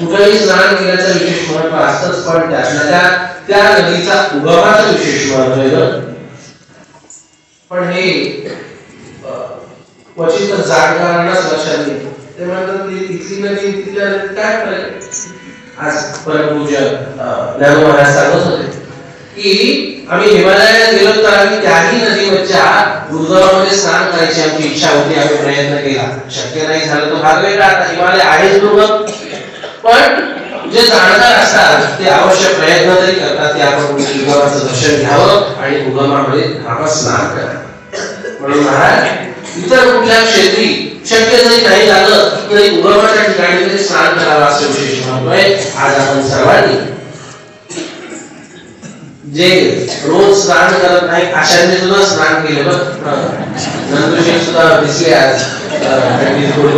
कुठेही स्नान केल्याचं विशेष महत्त्व असतंच, पण त्यातल्या त्या नदीचा उगमाचं विशेष महत्त्व आहे. पण हे क्वचित जाणकारांनाच लक्षात येईल. ते म्हणतात की इथली नदी तिथल्या नदीत काय फरक. आज परमपूज्य ज्ञानोबा महाराज सांगत होते की आम्ही हिमालयात गेलो तर आम्ही त्याही नदीवरच्या दुर्गमामध्ये स्नान करायची आमची इच्छा होती. आम्ही प्रयत्न केला, शक्य नाही झालं तो भाग वेगळा. आता हिमालय आहेच दुर्गम, पण जे जाणकार असतात ते अवश्य प्रयत्न तरी करतात की आपण उगमाचं दर्शन घ्यावं आणि उगमामध्ये आपण स्नान करावं. म्हणून महाराज इतर कुठल्या क्षेत्री शक्य जरी नाही झालं तरी उगमाच्या ठिकाणी तरी स्नान करावं असं विशेष महत्त्व आहे. आज आपण सर्वांनी जे रोज स्नान करत नाही अशांनी सुद्धा स्नान केले. बघ नंदुशी सुद्धा दिसले आज थोडं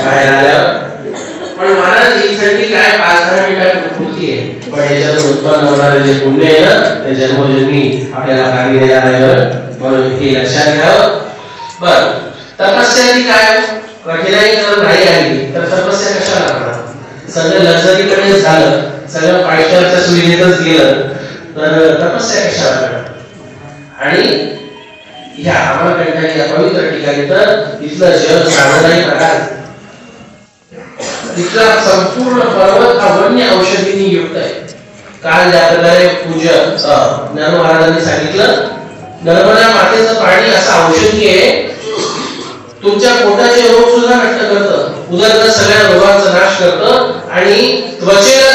बाहेर आल्यावर. पण महाराज ही थंडी काय 5-10 मिनिटात होती आहे, पण याच्यातून उत्पन्न होणारे जे पुण्य आहे ना ते जन्मोजन्मी आपल्याला काही देणार आहे. म्हणून हे लक्षात घ्यावं. बर तपस्या काय कठीणाई जर नाही आली तर तपस्या कशाला करणार. सगळं लक्झरीकडे झालं, सगळं पायथ्याच्या सुविधेतच गेलं तर तपस्या कशाला करणार. आणि ह्या अमरकंटक या पवित्र ठिकाणी तर इथलं जग साधनाही प्रकार, तिथला संपूर्ण पर्वत हा वन्य औषधींनी युक्त आहे. काल ज्या प्रकारे पूज्य ज्ञानोबा महाराजांनी सांगितलं नर्मदा मातेचं पाणी असं औषधी आहे, तुमच्या पोटाचे रोग सुद्धा नष्ट करतं, उदरगत सगळ्या रोगांचा नाश करतं आणि त्वचेला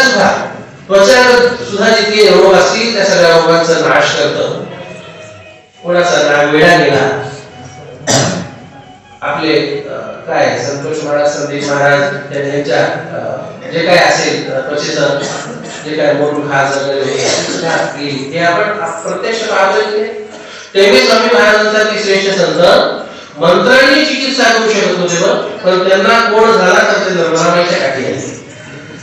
सुद्धा जितके रोग असतील त्या सगळ्या रोगांचा नाश करतं. कोणाचा नाग वेळा गेला आपले काय संतोष महाराज, संदेश महाराज त्यांच्या जे काय असेल त्वचेचं जे काय मोठं खास वगैरे हे आपण प्रत्यक्ष पाहतोय. तेव्हा स्वामी महाराजांचा श्रेष्ठ संत मंत्रांनी चिकित्सा करू शकत होते, पण त्यांना कोण झाला तर ते नर्मदामाईच्या काठी आले.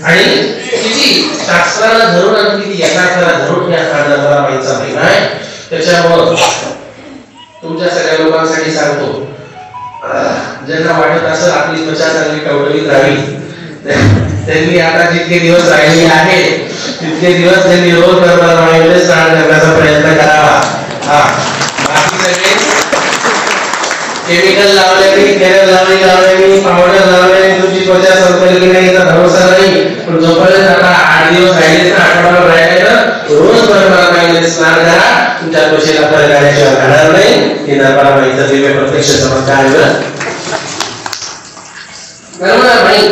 आणि किती शास्त्राला धरून आणि किती यथार्थाला धरून या नर्मदामाईचा महिमा आहे. त्याच्यामुळे तुमच्या सगळ्या लोकांसाठी सांगतो, ज्यांना वाटत असेल आपली त्वचा चांगली टवटवीत राहावी त्यांनी आता जितके दिवस राहिले आहे तितके दिवस त्यांनी रोज नर्मदामाईमध्ये स्नान करण्याचा प्रयत्न करावा. बाकी सगळे केमिकल लावल्याने, केरळ लावल्याने, पावडर लावल्याने तुमची त्वचा संकलित नाही याचा भरोसा नाही. पण जोपर्यंत आता 8 दिवस राहिले तर आठवडाभर राहिले तर रोज नर्मदामाईमध्ये स्नान करा, तुमच्या त्वचेला फरक आल्याशिवाय राहणार नाही. हे नर्मदामाईचा दिव्य प्रत्यक्ष चमत्कार आहे. नर्मदामाई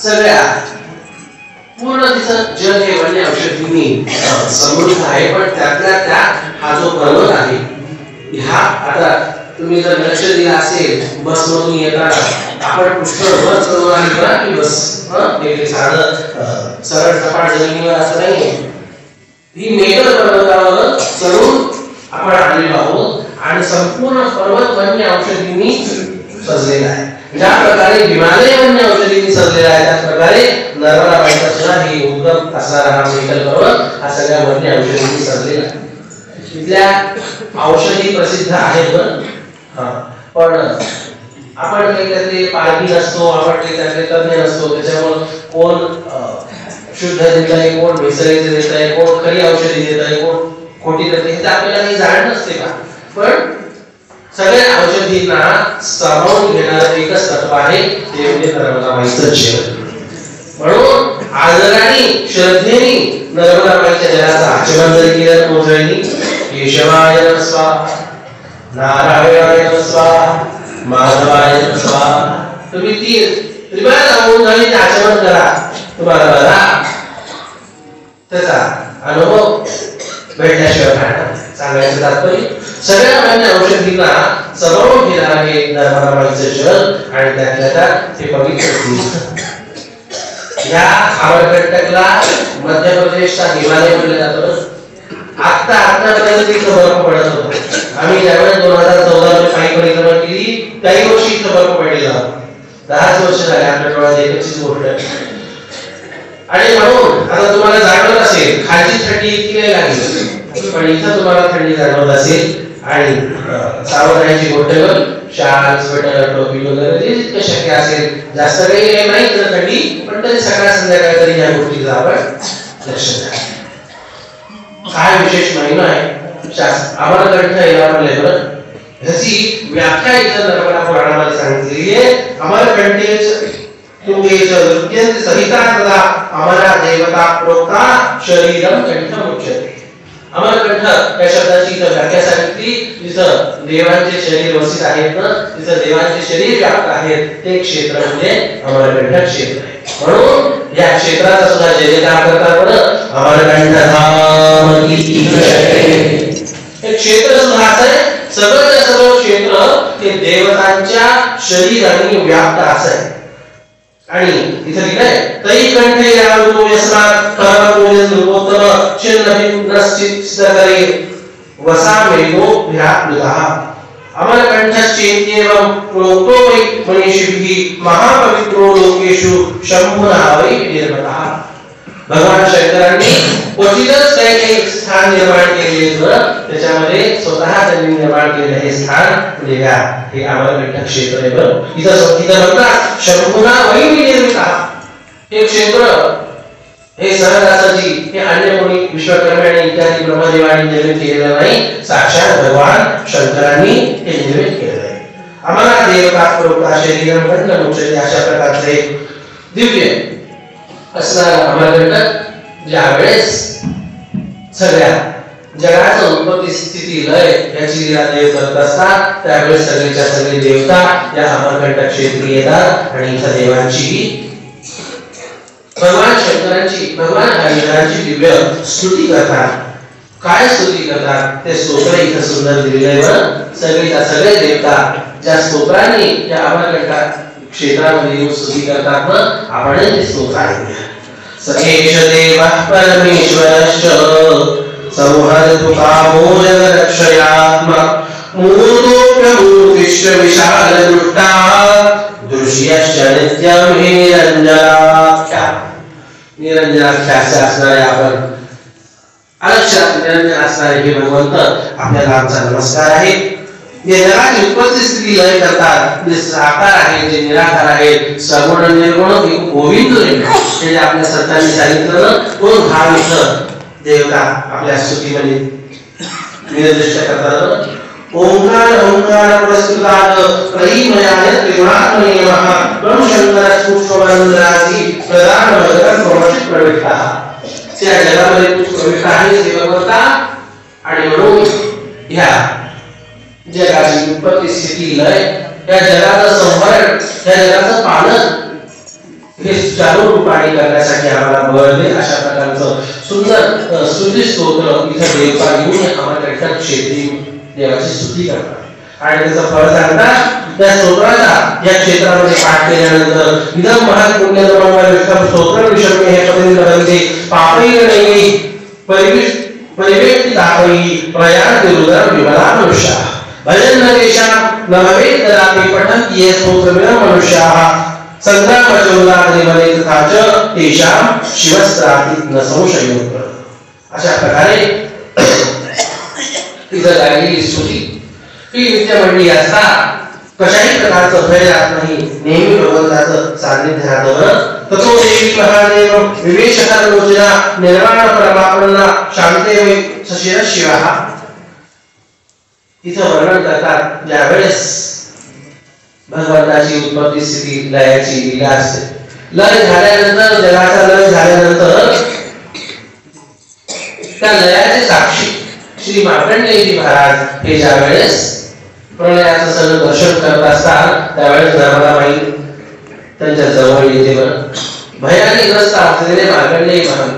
सगळ्या पूर्ण तिचं जग हे वन्य औषधींनी समृद्ध आहे. पण त्यातल्या त्यात हा जो पर्वत आहे ह्या आता तुम्ही जर लक्ष दिलं असेल बसमधून येताना आपण पुष्कळ वर चढून आली ना की बस हे साधं सरळ सपाट जमिनीवर असं नाही. ही मेघर पर्वतावर चढून आपण आलेलो आहोत आणि संपूर्ण पर्वत वन्य औषधींनी सजलेला आहे. ज्या प्रकारे हिमालय वन्य औषधींनी सजलेला आहे त्याच प्रकारे नर्मदामाईचा सुद्धा ही उद्गम असणारा हा मेघर पर्वत हा सगळ्या वन्य औषधींनी सजलेला आहे. तिथल्या औषधी प्रसिद्ध आहेत. पण आपण काही त्यातले पारखी नसतो, आपण काही त्यातले तज्ञ नसतो. त्याच्यामुळे कोण शुद्ध देत आहे, कोण भेसळीचं देत आहे, कोण खरी औषधी देत आहे, कोण खोटी देत आहे हे आपल्याला काही जाण नसते का. पण सगळ्या औषधींना सामावून घेणारं एकच तत्व आहे ते म्हणजे नर्मदामाईचं जल. म्हणून आदराने श्रद्धेने नर्मदामाईच्या जलाचा आचमन जरी केलं मोजळीनी केशवाय नमः स्वाहा, नारायणाय नमः स्वाहा, माधवाय नमः स्वाहा, तुम्ही त्रिवार लावून झाली आचमन करा, तुम्हाला बघा त्याचा अनुभव भेटल्याशिवाय राहणार. सांगायचं तात्पर्य सगळ्या वन्य औषधींना समावून घेणार आहे नर्मदामाईचं जल आणि त्यातल्या त्यात हे पवित्र तीर्थ. या अमरकंटकला मध्य प्रदेशचा हिमालय म्हटलं जातं. आतापर्यंत इथं बर्फ पडत होता. आम्ही ज्यावेळेस 2014 मध्ये पायी परिक्रमा केली काही वर्षी इथं बर्फ पडलेला होता. 10 वर्ष झाले आपल्या डोळ्यात एकच गोष्ट. आणि म्हणून आता तुम्हाला जाणवत असेल खालची थंडी इतकी नाही लागली, पण इथं तुम्हाला थंडी जाणवत असेल. आणि सावधानाची गोष्ट शाल स्वेटर टोपी वगैरे जे जितकं शक्य असेल, जास्त काही नाही तर थंडी, पण तरी सकाळ संध्याकाळ तरी या गोष्टीचा आपण लक्ष द्या. काय विशेष महिमा आहे अमरकंठ याला म्हणले बरं. ह्याची व्याख्या इथं नर्मदा पुराणामध्ये सांगितलेली आहे. अमरकंठेच तुंगेच नृत्यंत सहिता तदा अमरा देवता प्रोक्ता शरीरम कंठमुच्यते. अमरकंठ या शब्दाची इथं व्याख्या सांगितली. जिथं देवांचे शरीर वसित आहेत ना, जिथं देवांचे शरीर व्याप्त आहेत, ते क्षेत्र म्हणजे अमरकंठ क्षेत्र आहे. म्हणून या क्षेत्राचा सुद्धा जयकार करतात बरं. अमरकंठ धाम की जय. हे क्षेत्र सुद्धा आहे, सगळं सगळं क्षेत्र हे देवतांच्या शरीराने व्याप्त आहे. आणि इथे लिहिलंय तै कंठे यावतो यस्मात् परमपूजन रूपोत्तम चिन्नभिन्नश्चित्तकरे वसामेनो विराट्लुतः. अमरकंठश्चेत्येवं प्रोक्तो वै मनीषिभिः महापवित्रो लोकेषु शंभुना वै निर्मतः. भगवान शंकरांनी क्वचितच काही स्थान निर्माण केले, त्याच्यामध्ये स्वतः त्यांनी निर्माण केलेले हे स्थान म्हणजे हे अमरकंठ क्षेत्र आहे. बरं इथं म्हणतात शंभुना वै निर्मितः. हे क्षेत्र हे सहज असं जी हे अन्य कोणी विश्वकर्मा आणि इत्यादी ब्रह्मदेवांनी निर्मित केलेलं नाही, साक्षात भगवान शंकरांनी हे निर्मित केलेलं आहे. आम्हाला देवता प्रोक्ता शरीरम कंठमुच्यते अशा प्रकारचे दिव्य असणारा अमरकंठ ज्यावेळेस सगळ्या जगाचं उत्पत्ती स्थिती लय याची लीला देव करत असतात, त्यावेळेस सगळेच्या सगळे देवता या अमरकंठ क्षेत्री येतात आणि इथं देवांची भगवान शंकरांची भगवान हरिहरांची दिव्य स्तुती करतात. काय स्तुती करतात ते स्तोत्र इथं सुंदर दिलेलं आहे. सगळेच्या सगळे देवता ज्या स्तोत्रांनी या अमरकंठ क्षेत्रामध्ये येऊन स्तुती करतात ना, आपण ते स्तोत्र ऐकूया. सखेश देवः परमेश्वरश्च संहर्तु कामो जगरक्षयात्मा मूर्तोऽप्यमूर्तिश्च विशालदृष्टा दृश्यश्च नित्यं हि निरञ्जनाख्या. निरञ्जनाख्याचे असणारे आपण अलक्षात निरंजन असणारे हे भगवंत आपल्याला आमचा नमस्कार आहे. जे जगाची उत्पत्ती स्थिती लय करतात, जे साकार आहे, जे निराकार आहे, सगुण निर्गुण गोविंद हे आपल्या संतांनी सांगितलं, तो भाव इथं देवता आपल्या स्तुतीमध्ये निर्दिष्ट करतात. ओंकार ओंकार प्रस्तुतात प्रेमयाने त्रिगुणात्मने नमः ब्रह्म शंकर पुष्पवंदनाची प्रदान भगवान प्रवचित प्रवेशता. त्या जगामध्ये तू प्रवेश आहे ते भगवंता. आणि म्हणून ह्या जगाची उत्पत्ती स्थिती लय या जगाचं संवरण, या जगाचं पालन हे चालू रूपाने करण्यासाठी आम्हाला बळ दे. अशा प्रकारचं सुंदर स्तुती स्तोत्र इथं देवता घेऊन अमरकंठ क्षेत्री देवाची स्तुती करतात आणि त्याचं फळ सांगतात. त्या स्तोत्राचा या क्षेत्रामध्ये पाठ केल्यानंतर इदं महान पुण्यतमं विष्णु स्तोत्रं विषमे हे पदेंद्रवंदे पापैर्नैः परिवेष्टि तापैः प्रयान्ति रुद्रं विमला मनुष्याः. भजन नरेशा न भवेत् कदापि पठन्ति ये स्तोत्रमिदं मनुष्याः संग्रामचोदानि वने तथा च तेषां शिवस्त्राति न संशयो. अशा प्रकारे इथं गायलेली स्तुती ही नित्यमंडळी असता कशाही प्रकारचं भय राहत नाही, नेहमी भगवंताचं सान्निध्य राहतं. ततो देवी महादेव विवेशहरलोचना निर्वाण परमात्मना शांते वै सशिर शिवः. इथं वर्णन करतात ज्यावेळेस भगवंताची उत्पत्ती स्थिती लयाची लीला असते. लय झाल्यानंतर जगाचा लय झाल्यानंतर त्या लयाचे साक्षी श्री मार्कंडेयजी महाराज हे ज्यावेळेस प्रलयाचं सगळं दर्शन करत असतात, त्यावेळेस नर्मदाबाई त्यांच्या जवळ येते. बरं भयाने ग्रस्त असलेले मार्कंडेय महाराज,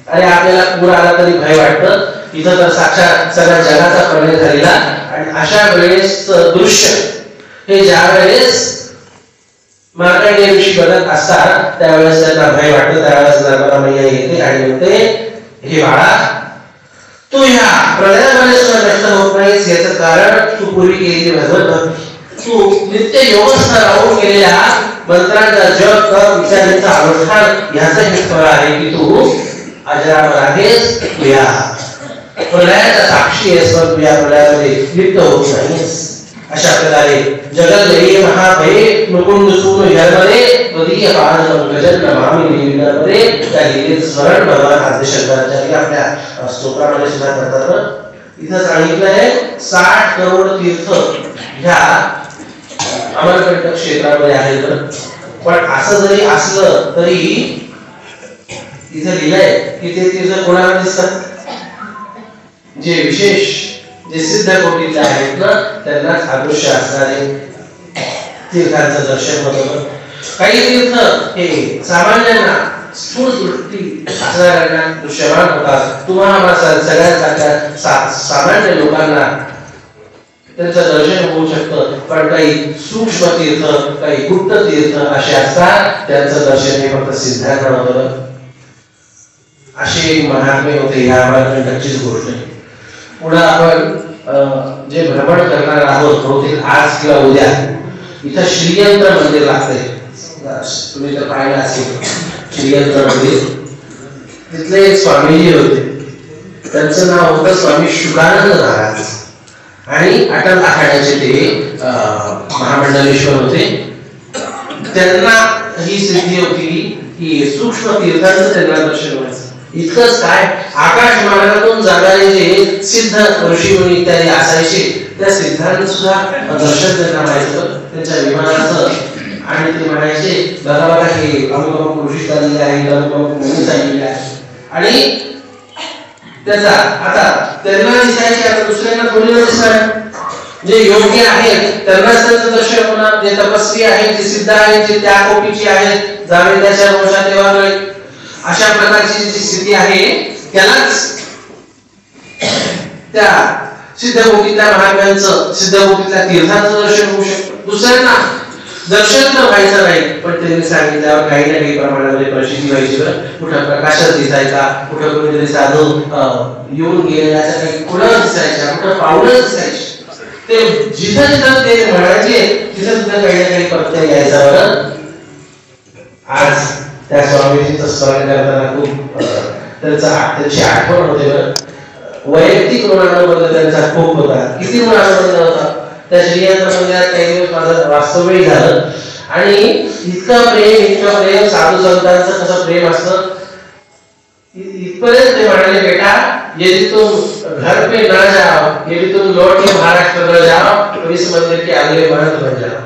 अरे आपल्याला पूर आला तरी भय वाटतं, इथं तर साक्षात सगळ्या जगाचा प्रलय झालेला. आणि अशा वेळेस दृश्य हे ज्या वेळेस मार्कंडेयविषयी बघत असतात त्यावेळेस त्यांना भय वाटतं. त्यावेळेस नर्मदा मैया येते आणि म्हणते, हे बाळा तू ह्या प्रलयामध्ये सुद्धा नष्ट होत नाहीस, याचं कारण तू पूर्वी केलेली भगवत, तू नित्य योगस्थ राहून केलेल्या मंत्रांचा जप कर, विचारांचा अनुष्ठान याचं हे फळ आहे की तू अजरामर आहेस. प्रलयाचा साक्षी आहेस पण तू या प्रलयामध्ये लिप्त होत नाहीस. अशा प्रकारे जगल्लये महाभये मुकुंद सून जन्मले तदीय पादं गजन नमामि देवीनपदे. त्या लीलेचं स्मरण भगवान आद्यशंकराचार्य आपल्या स्तोत्रामध्ये सुद्धा करतात. इथं सांगितलंय 60 करोड तीर्थ ह्या अमरकंटक क्षेत्रामध्ये आहेत. पण असं जरी असलं तरी इथे लिहिलंय की ते तीर्थ कोणाला दिसतात, जे विशेष जे सिद्ध कोटीतले आहेत ना त्यांनाच अदृश्य असणारे तीर्थांचं दर्शन होतं. काही तीर्थ हे सामान्यांना स्थूल दृष्टी असणाऱ्यांना दृश्यमान होतात. तुम्हाला सगळ्यांसारख्या सामान्य लोकांना त्यांचं दर्शन होऊ शकतं. पण काही सूक्ष्म तीर्थ, काही गुप्त तीर्थ असे असतात त्यांचं दर्शन हे फक्त सिद्धांना होतं. अशी महात्मे होते. ह्या अमरकंटकचीच गोष्ट आहे. पुढे आपण जे भ्रमण करणार आहोत बहुतेक आज किंवा उद्या इथं श्रीयंत्र मंदिर लागतंय. तुम्ही तर पाहिलं असेल श्रीयंत्र मंदिर. तिथले एक स्वामीजी होते. त्यांचं नाव होतं स्वामी शुकानंद महाराज आणि अटल आखाड्याचे ते महामंडलेश्वर होते. त्यांना ही सिद्धी होती की सूक्ष्म तीर्थांचं त्यांना दर्शन व्हायचं. इतकंच काय, आकाश मार्गातून जाणारे जे सिद्ध ऋषीमुनी इत्यादी असायचे त्या सिद्धांना सुद्धा दर्शन त्यांना व्हायचं त्यांच्या विमानाचं. आणि ते म्हणायचे बघा बघा हे अमुक अमुक ऋषी चाललेले आहे, अमुक अमुक मुनी चाललेले आहे. आणि त्याचा आता त्यांना दिसायचे, आता दुसऱ्यांना थोडी न दिसणार. जे योग्य आहेत त्यांनाच त्यांचं दर्शन होणार. जे तपस्वी आहेत, जे सिद्ध आहेत, जे त्या कोटीचे आहेत, जावे त्याच्या वंशात देवाकडे, अशा प्रकारची जी स्थिती आहे त्यालाच त्या सिद्ध कोटीतल्या महात्म्यांचं, सिद्ध कोटीतल्या तीर्थांचं दर्शन होऊ शकतं. दुसऱ्यांना दर्शन तर व्हायचं नाही, पण त्यांनी सांगितल्यावर काही ना काही प्रमाणामध्ये प्रसिद्धी व्हायची. कुठं प्रकाशात दिसायचा, कुठं कोणीतरी साधू येऊन गेलेल्याच्या काही कुणं दिसायच्या, कुठं पावलं दिसायची. ते जिथं जिथं ते म्हणायचे तिथं सुद्धा काही ना काही प्रत्यय यायचा. बरं आज त्या स्वामीजींचं स्मरण करताना खूप त्यांची आठवण होते. बरं वैयक्तिक ऋणानुबंध त्यांचा खूप होता. किती ऋणानुबंध होता. त्या श्रीयंत्र मंदिरात काही दिवस माझं वास्तव्य झालं आणि इतकं प्रेम साधू संतांचं कसं प्रेम असतं इथपर्यंत ते म्हणाले, बेटा यदि तुम घर पे ना जाओ, यदि तुम लौट के महाराष्ट्र न जाओ तो इस मंदिर के अगले महंत बन जाओ.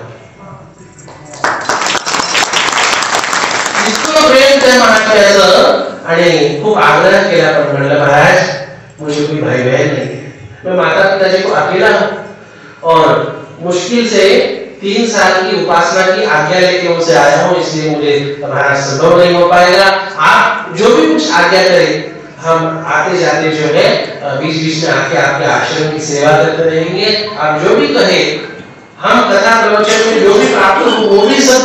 इतकं प्रेम त्या महात्म्याचं. आणि खूप आग्रह केला, पण म्हणलं महाराज मुझे कोई भाई बहन नहीं, मैं माता पिताजी को अकेला हूं और मुश्किल से 3 साल की उपासना की आज्ञा लेके उनसे आया हूं, इसलिए मुझे तुम्हारा संभव नहीं हो पाएगा. आप जो भी कुछ आज्ञा करें हम आते जाते जो है बीच बीच में आके आपके आश्रम की सेवा करते रहेंगे. आप जो भी कहे हम कथा प्रवचन में जो भी प्राप्त हो वो भी सब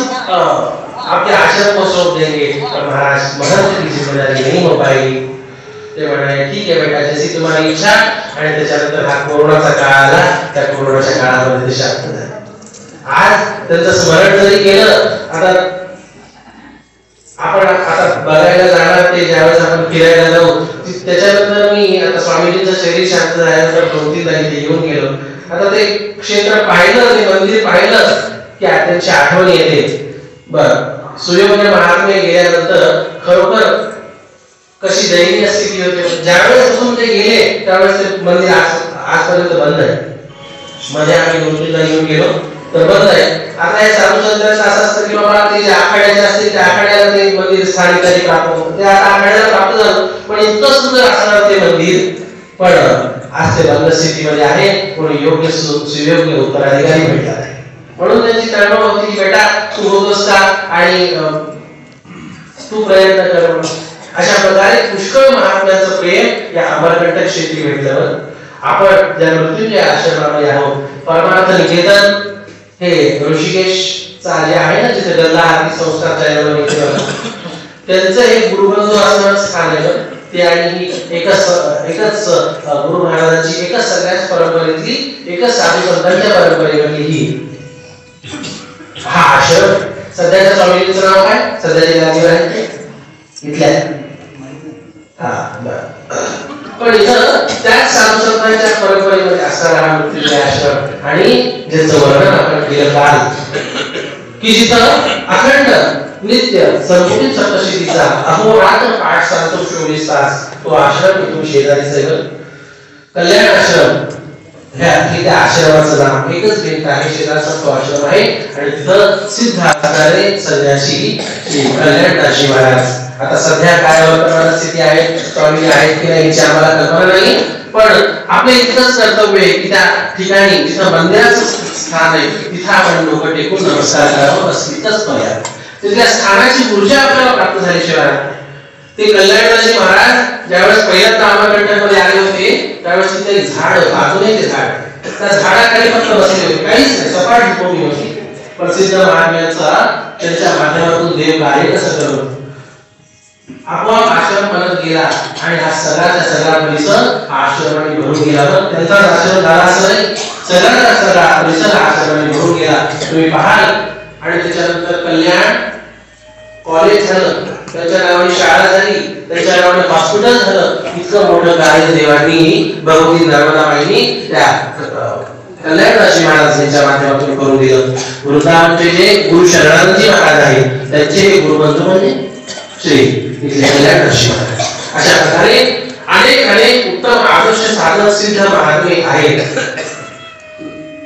आपके आश्रम को सौंप देंगे. और महाराज महंत की जिम्मेदारी नहीं हो पाएगी. ते म्हणाले ठीक आहे बेटा, जशी तुम्हाला इच्छा. आणि त्याच्यानंतर हा कोरोनाचा काळ आला. त्या कोरोनाच्या काळामध्ये ते शांत झाले. आज त्यांचं स्मरण जरी केलं, आपण आता बघायला जाणार ते ज्यावेळेस आपण फिरायला जाऊ त्याच्यानंतर मी आता स्वामीजींचं शरीर शांत झाल्यानंतर 2-3 तारीख येऊन गेलो. आता ते क्षेत्र पाहिलं, ते मंदिर पाहिलं की त्यांची आठवण येते. बर सूर्यवंश महात्मे गेल्यानंतर खरोखर कशी दयनीय स्थिती होते. ज्यावेळेस ते गेले त्यावेळेस ते मंदिर आजपर्यंत बंद आहे. मध्ये आम्ही 2-3 येऊन गेलो तर बंद आहे. आता हे साधू संतांचं असं असतं की बाबा ते जे आखाड्याचे असतील त्या आखाड्याला ते मंदिर स्थानिकांनी प्राप्त होतं. ते आता आखाड्याला प्राप्त झालं, पण इतकं सुंदर असणार ते मंदिर, पण आज ते बंद स्थितीमध्ये आहे. कोणी योग्य सुयोग्य उत्तराधिकारी भेटला नाही. म्हणून त्यांची तळमळ होती की बेटा तू होतोस का आणि तू प्रयत्न कर. अशा प्रकारे पुष्कळ महात्म्यांचं प्रेम या अमरकंटक क्षेत्री भेटल्यावर आपण ज्या मृत्युंजय आश्रमामध्ये आहोत, परमार्थ निकेतन हे ऋषिकेशचा जे आहे ना जिथे गल्ला आरती संस्थाच्या त्यांचं एक गुरुबंधू असणारं स्थान आहे. ते आणि एकच गुरु महाराजांची एकच सगळ्याच परंपरेतली एकच साधू संतांच्या परंपरेमधली ही हा आश्रम. सध्याच्या स्वामीजींचं नाव काय, सध्याच्या जागेवर आहे इथल्या हा बर पण इथं त्याच साधुसंतांच्या परंपरेमध्ये असणारा हा मृत्युंजय आश्रम आणि ज्याचं वर्णन आपण केलं काल की जिथं अखंड नित्य संपूर्ण सप्तशतीचा अहोरात्र पाठ चालतो 24 तास तो आश्रम इथून शेजारीच आहे कल्याण आश्रम ह्या आश्रमाचं नाव एकच भिंत आहे शेजारचा तो आश्रम आहे आणि तिथं सिद्ध असणारे संन्यासी श्री कल्याणदासजी महाराज आता सध्या काय वर्तमान स्थिती आहे स्वामी आहेत की नाही याची आम्हाला कल्पना नाही पण आपले इतकंच कर्तव्य आहे की त्या ठिकाणी जिथं मंदिराचं स्थान आहे तिथं आपण डोकं टेकून नमस्कार करावं बस इतकंच पर्याय तिथल्या स्थानाची ऊर्जा आपल्याला प्राप्त झाल्याशिवाय ते कल्याणदासजी महाराज ज्यावेळेस पहिल्यांदा अमरकंटकमध्ये आले होते त्यावेळेस तिथे झाड अजूनही ते झाड त्या झाडाखाली फक्त बसले होते काहीच नाही सपाट भूमी होती प्रसिद्ध महात्म्यांचा त्यांच्या माध्यमातून देव कार्य कसं करत आपोआप आश्रम बनत गेला आणि हा सगळा परिसर आश्रमाने भरून गेला त्यांचा आश्रम झाला असं नाही सगळा परिसर आश्रमाने भरून गेला तुम्ही पाहाल आणि त्याच्यानंतर कल्याण कॉलेज झालं त्याच्या नावाने शाळा झाली त्याच्या नावाने हॉस्पिटल झालं इतकं मोठं कार्य देवांनी भगवती नर्मदाबाईंनी त्या कल्याणदासजी महाराज यांच्या माध्यमातून करून दिलं वृंदावनचे जे गुरु शरणानंदजी महाराज आहेत त्यांचे गुरुबंधू म्हणजे श्री कल्याणदासजी महाराज अशा प्रकारे अनेक उत्तम आदर्श साधक सिद्ध महात्मे आहेत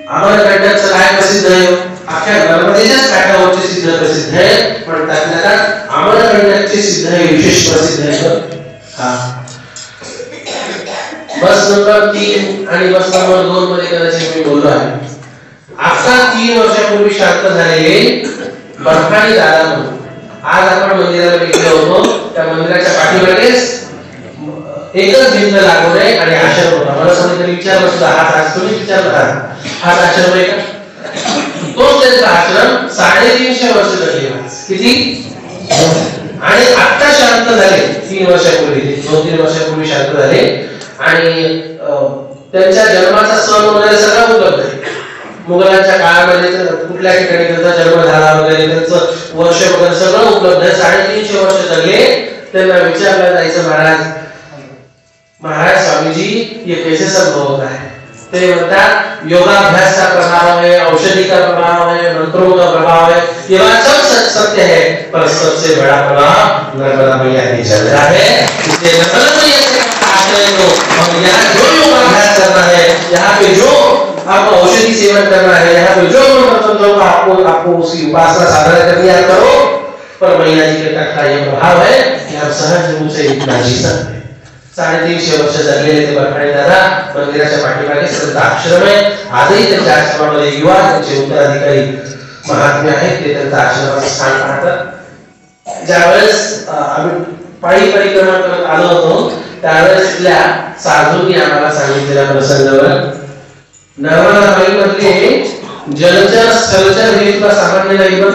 अमरकंटकचं काय प्रसिद्ध आहे अख्ख्या नर्मदेच्याच काठावरचे सिद्ध प्रसिद्ध आहे पण त्यातल्या अमरकंटकचे सिद्ध हे विशेष प्रसिद्ध आहे हा बस नंबर 3 आणि बस नंबर 2 मध्ये कदाचित मी बोललो आहे आता 3 वर्षापूर्वी शांत झालेले बर्फानी दादा म्हणून आज आपण मंदिराला गेलो होतो त्या मंदिराच्या पाठीमागेच एकच भिंत लागून आहे आणि आश्रम होता मला कोणीतरी विचारलं सुद्धा हा तुम्ही विचारला हा आश्रम आहे का तोच त्यांचा आश्रम 350 वर्ष झाली किती आणि आता शांत झाले 3 वर्षापूर्वी 2-3 वर्षापूर्वी शांत झाले आणि त्यांच्या जन्माचा सण वगैरे सगळं उपलब्ध आहे मुघलांच्या काळामध्ये कुठल्या ठिकाणी त्यांचा जन्म झाला वगैरे त्यांचं वर्ष वगैरे सगळं उपलब्ध आहे 350 वर्ष जगले त्यांना विचारलं जायचं महाराज स्वामी जी ये कैसे संभव होता है ते म्हणतात योगाभ्यास का प्रभाव है औषधि का प्रभाव है मंत्रों का प्रभाव है ये बात सब सत्य है पर सबसे बड़ा प्रभाव नर्मदा मैया ने चल रहा है इसलिए नर्मदा मैया के आश्रय को हम यहाँ जो योगाभ्यास करना है यहाँ पे जो आपको औषधि सेवन करना है यहाँ पे जो मंत्रों का आपको उसकी उपासना साधना करनी है करो पर मैया जी के तक का ये प्रभाव है कि आप सहज रूप से इतना जी सकते 350 वर्ष जगलेले ते बर्फानी दादा मंदिराच्या पाठीमागे संत आश्रम आहे आजही त्यांच्या आश्रमामध्ये युवा त्यांचे उत्तराधिकारी महात्मे आहेत ते त्यांच्या आश्रमाचं स्थान पाहतात ज्यावेळेस आम्ही पायी परिक्रमा करत आलो होतो त्यावेळेस इथल्या साधूंनी आम्हाला सांगितलेल्या प्रसंगावर नर्मदाबाई मधले जलचर स्थलचर हे तुला सामान्य नाही बघ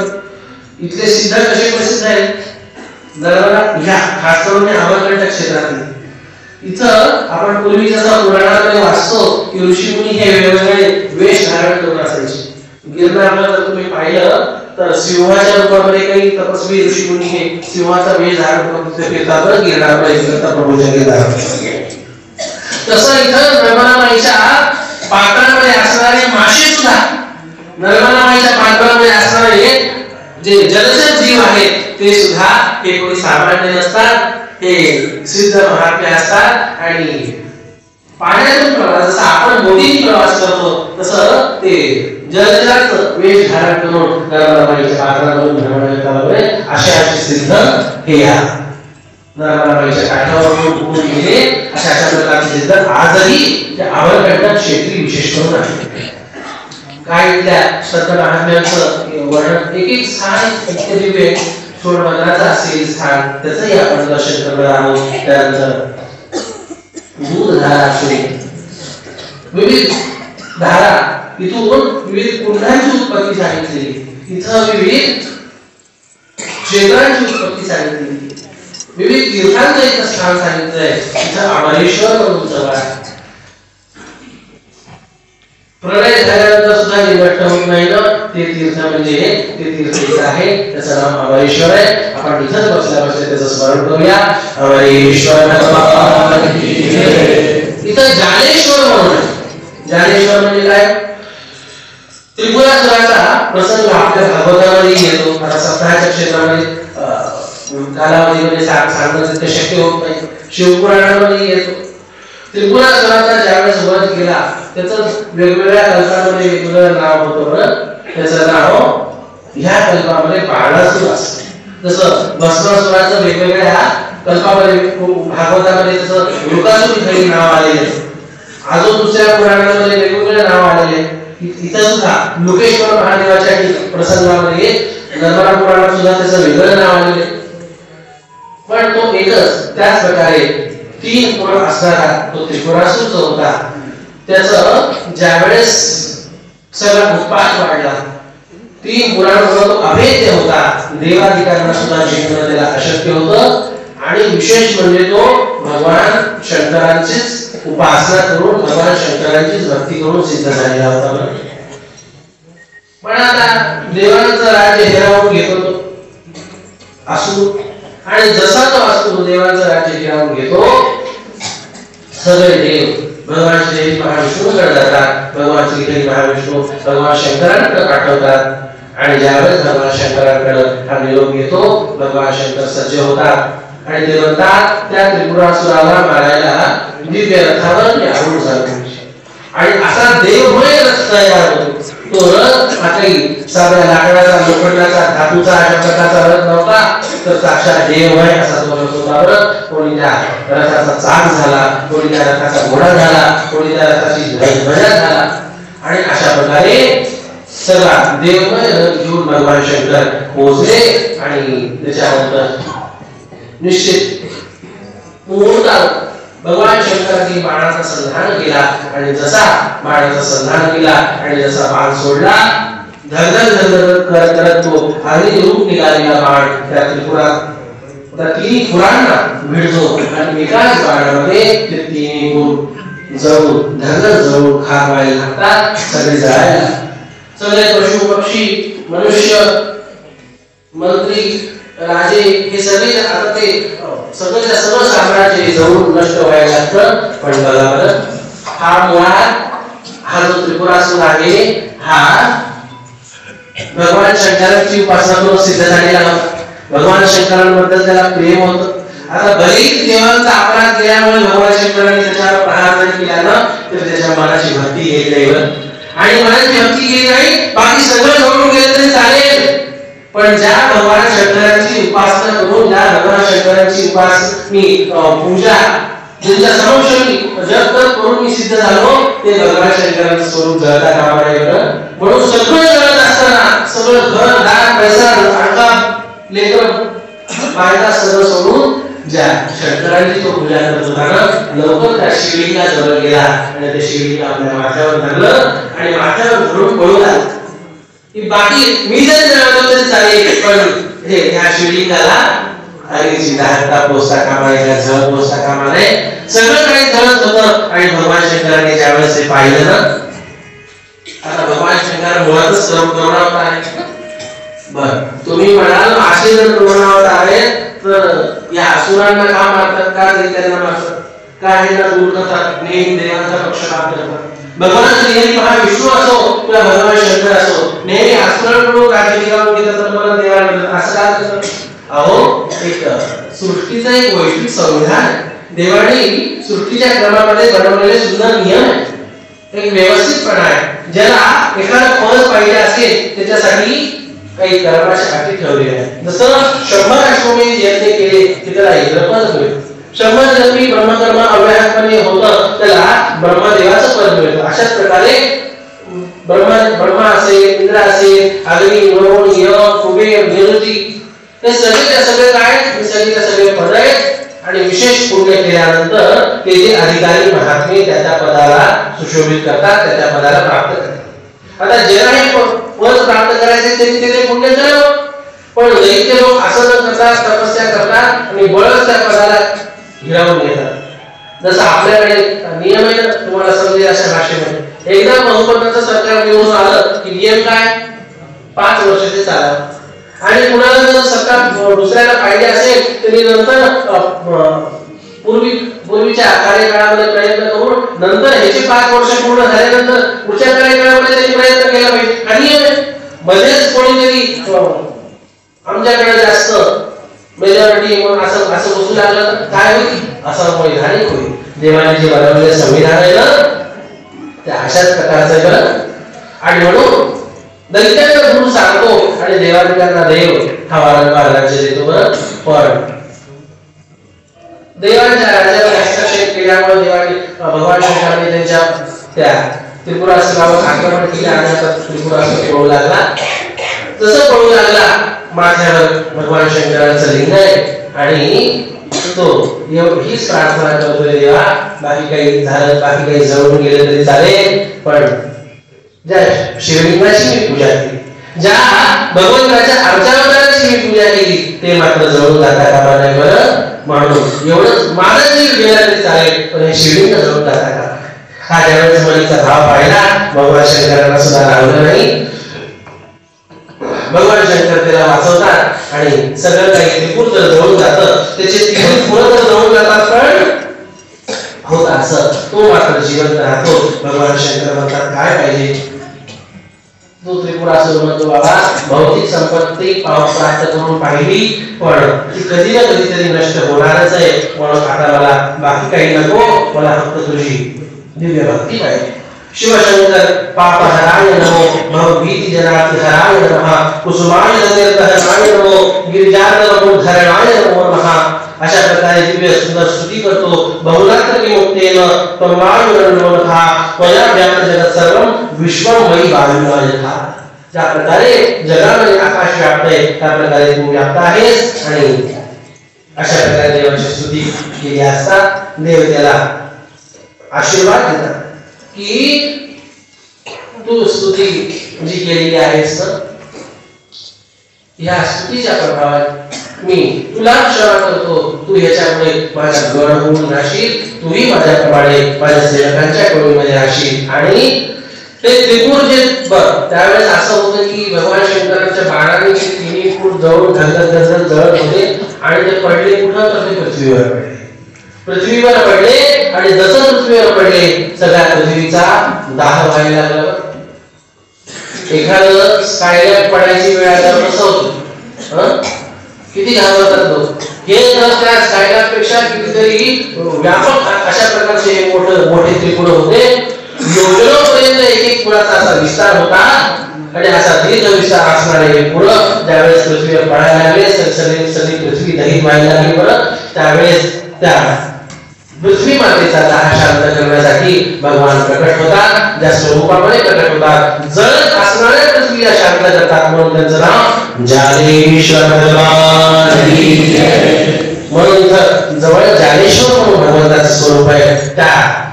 इथले सिद्ध कसे प्रसिद्ध आहेत नर्मदा ह्या खास करून अमरकंटक क्षेत्रातील इथं आपण पूर्वी जसं पुराणामध्ये वाचतो की ऋषीमुनी हे वेगवेगळे वेश धारण करून असायचे गिरनारला जर तुम्ही पाहिलं तर सिंहाच्या रूपामध्ये काही तपस्वी ऋषीमुनी हे सिंहाचा वेश धारण करून तिथे फिरतात गिरनारला एकता प्रभूच्या गिरनार तसं इथं नर्मदाबाईच्या पात्रामध्ये असणारे मासे सुद्धा नर्मदाबाईच्या पात्रामध्ये असणारे जे जलचर जीव आहेत ते सुद्धा हे कोणी सामान्य नसतात हे सिद्ध महात्मे असतात आणि पाण्यातून प्रवास जसं आपण बोटीने प्रवास करतो तसं ते जलचराचं वेश धारण करून नर्मदाबाईच्या पात्रामधून भ्रमण करतात अशा सिद्ध हे या नर्मदाबाईच्या काठावर उभून गेले अशा प्रकारचे सिद्ध आजही त्या अमरकंटक क्षेत्री विशेष करून आहे काय इथल्या संत महात्म्यांचं वर्णन एक स्थान इतके दिव्य सोडवण्याचं असेल स्थान त्याचंही आपण दर्शन करणार आहोत त्यानंतर दूधधारा असते विविध धारा इथून विविध कुंडांची उत्पत्ती सांगितलेली इथं विविध क्षेत्रांची उत्पत्ती सांगितलेली विविध तीर्थांचं इथं स्थान सांगितलंय इथं अमरेश्वर म्हणून जवळ आहे प्रलय झाल्यानंतर सुद्धा जे नष्ट होत नाही ना ते तीर्थ म्हणजे ते तीर्थ आहे, त्याचं नाम अमरेश्वर आहे. आपण इथंच बसल्या त्याचं स्मरण करूया. अमरेश्वर भगवान की जय. इथं ज्ञानेश्वर म्हणून, ज्ञानेश्वर म्हणजे काय? त्रिपुरासुराचा प्रसंग आपल्या भागवतामध्ये येतो. आता सप्ताहाच्या क्षेत्रामध्ये कालावधीमध्ये सांगणं तितकं शक्य होत नाही. शिवपुराणामध्ये येतो. त्रिपुरासुराचा ज्यावेळेस वध केला त्याचं वेगवेगळ्या कल्पामध्ये वेगवेगळं नाव होतं. बरं, त्याचं नाव ह्या कल्पामध्ये बाणासुर असतं. जसं भस्मासुराचं वेगवेगळ्या कल्पामध्ये भागवतामध्ये तसं वृकासुर इथं नाव आलेले, अजून दुसऱ्या पुराणामध्ये वेगवेगळे नाव आलेले. इथं सुद्धा लोकेश्वर महादेवाच्या प्रसंगामध्ये नर्मदा पुराणात सुद्धा त्याचं वेगळं नाव आलेले. पण तो एकच. त्याच प्रकारे 3 पुराण असणारा तो त्रिपुरासुर जो होता त्याचं ज्यावेळेस सगळा उत्पात वाढला, 3 पुराणांमध्ये तो अभेद्य होता. देवाधिकाऱ्यांना सुद्धा जिंकणं त्याला अशक्य होतं. आणि विशेष म्हणजे तो भगवान शंकरांचीच उपासना करून भगवान शंकरांचीच भक्ती करून सिद्ध झालेला होता. पण आता देवांचं राज्य हिरावून घेतो तो असुर, आणि जसा तो असुर देवांचं राज्य हिरावून घेतो, सगळे देव भगवान श्री महाविष्णूकडे जातात. भगवान श्री महाविष्णू भगवान शंकरांकडे पाठवतात. आणि ज्यावेळेस भगवान शंकरांकडे हा निरोप घेतो, भगवान शंकर सज्ज होतात आणि ते म्हणतात त्या त्रिपुरासुराला मारायला दिव्य रथावर आरूढ झालो. आणि असा देवमय रथ तयार होतो. तो रथ आताही साध्या लाकडाचा, लोखंडाचा, धातूचा अशा प्रकारचा रथ नव्हता, तर साक्षात देवमय असा तो रथ होता. बरं, कोणी त्या रथाचा चाक झाला, कोणी त्या रथाचा घोडा झाला, कोणी त्या रथाची ध्वजा झाला. आणि अशा प्रकारे सगळा देवमय रथ घेऊन भगवान शंकर पोहोचले. आणि त्याच्यानंतर निश्चित मुहूर्तावर भगवान शंकरांनी बाणाचा संधान केला. आणि जसा बाणाचा संधान केला आणि जसा बाण सोडला, धगधग धगधग करत तो अग्नी रूप निघालेला बाण त्या त्रिपुरा तिन्ही पुरांना भिडतो. आणि एकाच बाणामध्ये ते तिन्ही गुण जळून धगधग जळून खाक व्हायला लागतात, सगळे जळायला. सगळे पशु पक्षी मनुष्य मंत्री राजे हे सगळे आता ते सगळ्या सर्व साम्राज्य जवळ नष्ट व्हायला लागतं. पण बघा बरं, हा मुळात हा जो त्रिपुरासुर आहे हा भगवान शंकरांची उपासना करून सिद्ध झालेला होता. भगवान शंकरांबद्दल त्याला प्रेम होतं. आता बरीच देवांचा अपराध केल्यामुळे भगवान शंकरांनी त्याच्यावर प्रहार नाही केला ना, तर त्याच्या मनाची भक्ती गेली नाही. आणि मनाची भक्ती गेली नाही, बाकी सगळं सोडून गेलं तरी चालेल. पण ज्या भगवान शंकरांची उपासना करून, ज्या भगवान शंकरांची पूजा ज्यांच्या समक्ष मी जप करून मी सिद्ध झालो, ते भगवान शंकरांचं स्वरूप जळता कामा नये. म्हणून सगळं जळत असताना सगळं घर दार पैसा आणखा लेकर बायका सगळं सोडून ज्या शंकरांची तो पूजा करत होता ना, लवकर त्या शिवलिंगा जवळ गेला आणि ते शिवलिंग आपल्या माथ्यावर धरलं आणि माथ्यावर धरून पळून आला. बाकी मी जर जळलो तरी चालेल, पण हे ह्या शिवलिंगाला अग्नीची दाहकता पोचता कामा नये, झळ पोचता कामा नये. सगळं काही जळत होतं. आणि भगवान शंकरांनी ज्यावेळेस ते पाहिलं ना, आता भगवान शंकर मुळातच करुणावतार आहे. बर, तुम्ही म्हणाल असे जर करुणावतार आहे तर या असुरांना का मारतात, का त्यांना मारतात, का ह्यांना दूर करतात, नेहमी देवांचा पक्षपात करतात. भगवान श्री महाविष्णू असो किंवा भगवान शंकर असो, नेहमी असुरांकडून राज्य निघावून घेतात तर मला देवाला मिळतात असं का करतात? अहो, एक सृष्टीचं एक वैश्विक संविधान आहे. देवाने सृष्टीच्या क्रमामध्ये बनवलेले सुंदर नियम आहेत. एक व्यवस्थितपणा आहे. ज्याला एखादं फळ पाहिजे असेल त्याच्यासाठी काही कर्माच्या अटी ठेवलेल्या आहेत. जसं 100 अश्वमेध यज्ञ केले की त्याला इंद्रपद मिळतं. 100 जन्मी ब्रह्मकर्म अव्याहतपणे होतं त्याला ब्रह्मदेवाचं पद मिळतं. अशाच प्रकारे ब्रह्मा असेल, इंद्र असेल, अग्नी, वरुण, यम, कुबेर, निरुती हे सगळे काय, हे सगळे पद आहेत. आणि विशेष पुण्य केल्यानंतर ते जे अधिकारी महात्मे त्याच्या पदाला सुशोभित करतात, त्याच्या पदाला प्राप्त करतात. आता ज्याला हे पद प्राप्त करायचे त्यांनी ते पुण्य करावं. पण दैत्य लोक असं न करतात, तपस्या करतात आणि बळच त्या पदाला हिरावून घेतात. जसं आपल्याकडे नियम आहे ना, तुम्हाला समजेल अशा भाषेमध्ये एकदा बहुमताचं सरकार निवडून आलं की नियम काय 5 वर्षाचे चालावं आणि कुणाला जर सरकार दुसऱ्याला पाहिजे असेल तरी नंतर पूर्वीच्या कार्यकाळामध्ये प्रयत्न करून नंतर ह्याचे 5 वर्ष पूर्ण झाल्यानंतर पुढच्या कार्यकाळामध्ये त्यांनी प्रयत्न केला पाहिजे आणि मध्येच कोणीतरी आमच्याकडे जास्त मेजॉरिटी असं बसू लागलं तर काय होईल असं वैधानिक होईल. देवाने जे बनवलेलं संविधान आहे ना ते अशाच प्रकारचं आहे बरं. आणि म्हणून दैत्याचा गुरु सांगतो आणि देवाने त्यांना देव हा वारंवार राज्य देतो बरं. पण देवांच्या राज्यावर हस्तक्षेप केल्यामुळे देवाने भगवान शंकराने त्यांच्या त्या त्रिपुरासुरावर आक्रमण केले आणि त्रिपुरासुर पळू लागला. जसं पळू लागला माझ्यावर भगवान शंकरांचं लिंग आहे आणि तो हीच प्रार्थना करतोय देवा बाकी काही झालं बाकी काही जळून गेलं तरी चालेल पण ज्या शिवलिंगाची मी पूजा केली ज्या भगवंताच्या अर्चावताराची मी पूजा केली ते मात्र जळून जाता कामा नाही बरं. म्हणून एवढंच माझा जीव गेला तरी चालेल पण हे शिवलिंग जळून जाता का. हा ज्यावेळेस मनीचा भाव पाहिला भगवान शंकरांना सुद्धा लावलं नाही. भगवान शंकर त्याला वाचवतात आणि सगळं काही त्रिपुर तर जळून जातं त्याचे 3 फुलं तर जळून जातात पण होत असं तो मात्र जिवंत राहतो. भगवान शंकर म्हणतात काय पाहिजे. तो त्रिपुरासुर म्हणतो बाबा भौतिक संपत्ती प्राप्त करून पाहिली पण ती कधी ना कधीतरी नष्ट होणारच आहे म्हणून आता मला बाकी काही नको मला फक्त तुझी दिव्य भक्ती पाहिजे. शिवशंकर पापहराय नमो भवभीति जनार्ति हराय नमः कुसुमाय नमोहराय नमो गिरिजाधरणाय नमो नमः. अशा प्रकारे दिव्य सुंदर स्तुती करतो. बहुलात्र विमुक्तेन त्वमायुर्नमोऽथा त्वया व्याप्त जगत् सर्वं विश्वं मयि वायुना यथा. ज्या प्रकारे जगामध्ये आकाश व्याप्त आहे त्या प्रकारे तू व्याप्त आहेस आणि अशा प्रकारे देवाची स्तुती केली असता देव त्याला आशीर्वाद देतात की तू स्तुती जी केलेली आहेस या स्तुतीच्या प्रभावात मी तुला क्षमा करतो. तू याच्यामुळे माझ्या गण होऊन राहशील तूही माझ्याप्रमाणे माझ्या सेवकांच्या कडून राहशील. आणि ते त्रिपुर जे त्यावेळेस असं होतं की भगवान शंकरांच्या बाणाने 3 फूट जवळ जळत होते आणि ते पडले कुठं तर ते पृथ्वीवर पडले आणि जसं पृथ्वीवर पडले सगळ्या पृथ्वीचा दाह व्हायला लागला. एखादं स्कायलॅब पडायची वेळ आल्यावर कसं होतं किती घाबरतात लोक. हे जर त्या स्कायलॅब पेक्षा कितीतरी व्यापक अशा प्रकारचे मोठे त्रिपुर होते. योजनापर्यंत एक पुराचा असा विस्तार होता आणि असा दीर्घ विस्तार असणारे हे पुरं ज्यावेळेस पृथ्वीवर पडायला लागले सगळी पृथ्वी दहीत व्हायला लागली बरं त्यावेळेस त्या पृथ्वी मातेचा दाह शांत करण्यासाठी भगवान प्रकट होतात. ज्या स्वरूपामध्ये प्रकट होतात जळत असणाऱ्या पृथ्वीला शांत करतात म्हणून त्यांचं नाव जालेश्वर भगवान. म्हणून जवळ जालेश्वर म्हणून भगवंताचं स्वरूप आहे.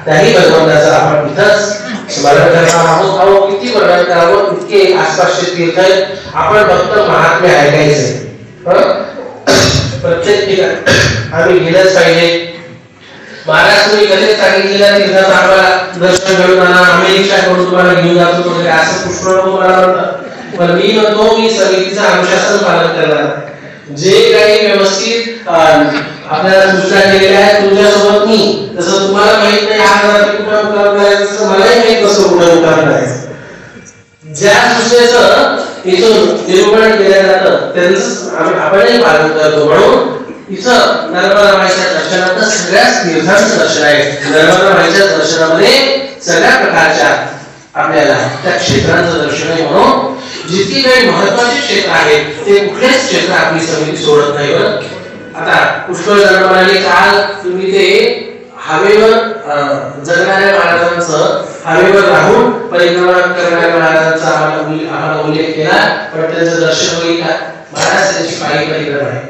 त्याही भगवंताचं आपण इथंच स्मरण करणार आहोत. अहो किती वर्णन करावं इतके आसपासचे तीर्थ आहेत. आपण फक्त महात्म्य ऐकायचे प्रत्येक ठिकाणी आम्ही गेलंच पाहिजे. महाराज तुम्ही कधीच सांगितलेल्या तीर्थाचं आम्हाला दर्शन घडून आणा अमेरिकेकडून तुम्हाला घेऊन जातो वगैरे असं पुष्कळ मला म्हणतात. पण मी म्हणतो मी समितीचं अनुशासन पालन करणार. जे काही व्यवस्थित आपल्याला सूचना केलेल्या आहेत तुमच्यासोबत मी जसं तुम्हाला माहित नाही 8,000 कुठं मुक्काम करायचं तसं मलाही माहित नसतं कुठं मुक्काम करायचं. ज्या सूचनेचं इथून निरूपण केलं जातं त्यांचं आपणही पालन करतो. म्हणून इथं नर्मदा माईच्या दर्शनात सगळ्याच तीर्थांचं दर्शन आहे. नर्मदा माईच्या दर्शनामध्ये सगळ्या प्रकारच्या आपल्याला त्या क्षेत्रांचं दर्शन आहे. म्हणून जितकी काही महत्त्वाची क्षेत्र आहेत ते कुठलेच क्षेत्र आपली समिती सोडत नाही बरं. आता पुष्कळ जण म्हणाले काल तुम्ही ते हवेवर जगणाऱ्या महाराजांचं हवेवर राहून परिक्रमा करणाऱ्या महाराजांचा आम्हाला उल्लेख केला पण त्यांचं दर्शन होईल का. महाराज त्यांची पायी परिक्रमा आहे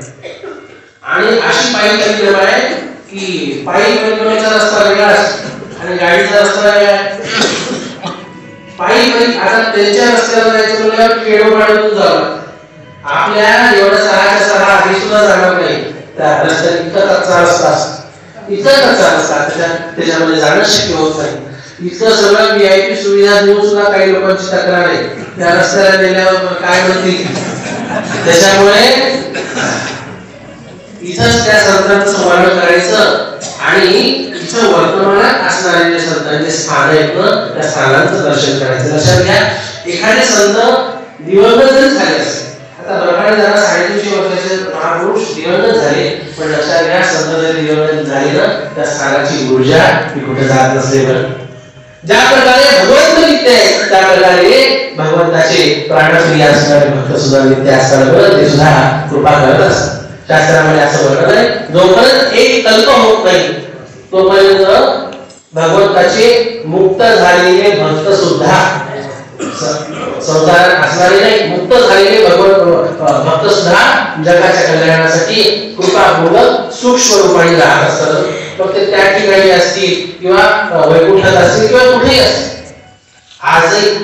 आणि अशी पायी परिक्रमा आहे की पायी परिक्रमेचा रस्ता वेगळा आणि गाडीचा रस्ता वेगळा. पायी आता त्यांच्या रस्त्यावर जायचं म्हणल्यावर खेडोपाड्यातून जावं. आपल्या एवढं 6 आधी सुद्धा जाणार नाही. त्या रस्त्यात इतका कच्चा रस्ता त्याच्यामध्ये जाणं शक्य होत नाही. इतकं सगळं VIP सुविधा देऊन सुद्धा काही लोकांची तक्रार आहे, त्या रस्त्याला नेल्यावर काय म्हणतील. त्याच्यामुळे इथंच त्या संतांचं स्मरण करायचं आणि इथं वर्तमानात असणारे जे संतांचे स्थान आहेत ना, त्या स्थानांचं दर्शन करायचं. लक्षात घ्या, एखादे संत दिवंगत जरी झाले असते, आता बरखाडे जरा 350 वर्षाचे महापुरुष दिवंगत झाले, पण लक्षात घ्या संत जरी दिवंगत झाले ना, त्या स्थानाची ऊर्जा ही कुठे जात नसते. बरं, ज्या प्रकारे भगवंत नित्य आहे त्या प्रकारे भगवंताचे प्राणप्रिय असणारे भक्त सुद्धा नित्य असतात. बरं, ते सुद्धा कृपा करत असतात. शास्त्रामध्ये असं वर्णन आहे, जोपर्यंत एक कल्प होत नाही तोपर्यंत भगवंताचे मुक्त झालेले भक्त सुद्धा संसारात असणारे नाही, मुक्त झालेले भक्त सुद्धा जगाच्या कल्याणासाठी कृपापूर्वक सूक्ष्म रूपाने राहत असतात. फक्त त्या ठिकाणी असतील किंवा वैकुंठात असतील किंवा कुठेही असतील.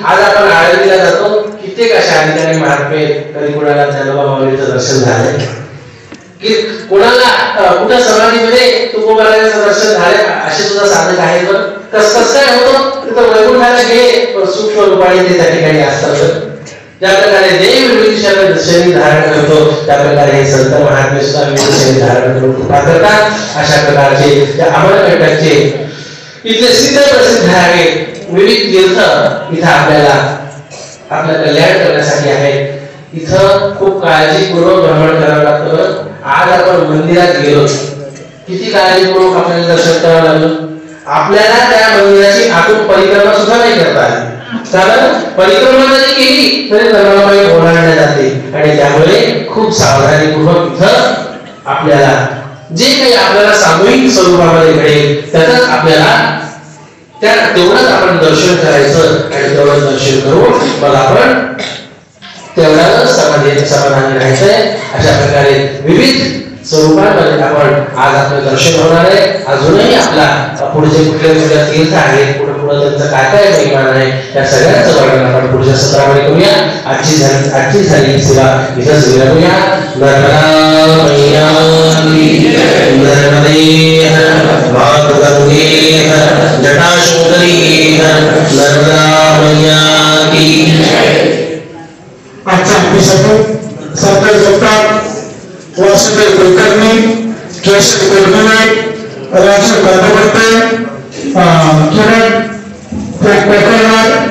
आज आपण आळंदीला जातो, कित्येक अशा ठिकाणी महात्मे, कधी कोणाला ज्ञानोबा माऊलीचं दर्शन झालंय, की कोणाला कुठं समाधीमध्ये तुकोबाराचं दर्शन झाले, असे सुद्धा साधक आहेत. कस काय होतं, तिथं वैकुंठाला गेले पण सूक्ष्म रूपाने ते त्या ठिकाणी असतात. ज्या प्रकारे देव विविध शरीर धारण करतो त्या प्रकारे हे संत महात्मे सुद्धा विविध शरीर धारण करून कृपा करतात. अशा प्रकारचे अमरकंटकचे इथले सिद्ध प्रसिद्ध आहे विविध तीर्थ इथं आपल्याला आपलं कल्याण करण्यासाठी आहेत. इथं खूप काळजीपूर्वक भ्रमण करावं लागतं. आज आपण मंदिरात गेलो, किती काळजीपूर्वक आपल्याला दर्शन करावं लागलं. आपल्याला त्या मंदिराची आतून परिक्रमा सुद्धा नाही करता आली, कारण परिक्रमा जरी केली तरी दरबारामध्ये ओलांडल्या जाते आणि त्यामुळे खूप सावधानीपूर्वक इथं आपल्याला जे काही आपल्याला सामूहिक स्वरूपामध्ये घडेल त्यातच आपल्याला तेवढंच आपण दर्शन करायचं आणि तेवढं दर्शन करून मग आपण तेवढ्याला समाधानी राहायचंय. अशा प्रकारे विविध स्वरूपामध्ये आपण आज आपलं दर्शन होणार आहे. अजूनही आपला पुढचे कुठले कुठले तीर्थ आहेत, पुढे त्यांचं काय काय महिमान आहे, त्या सगळ्यांचं वर्णन आपण पुढच्या सत्रामध्ये करूया. आजची झाली सेवा इथंच विरमूया. नर्मदा मैया नर्मदे भागवते जटाशंकरी नर्मदा मैया की. आजचा एपिसोड सरकार जगताप, वासुदेव कुलकर्णी, केशव कुलकर्णी, राजू कर्मकर्ते, किरण कोकणकर,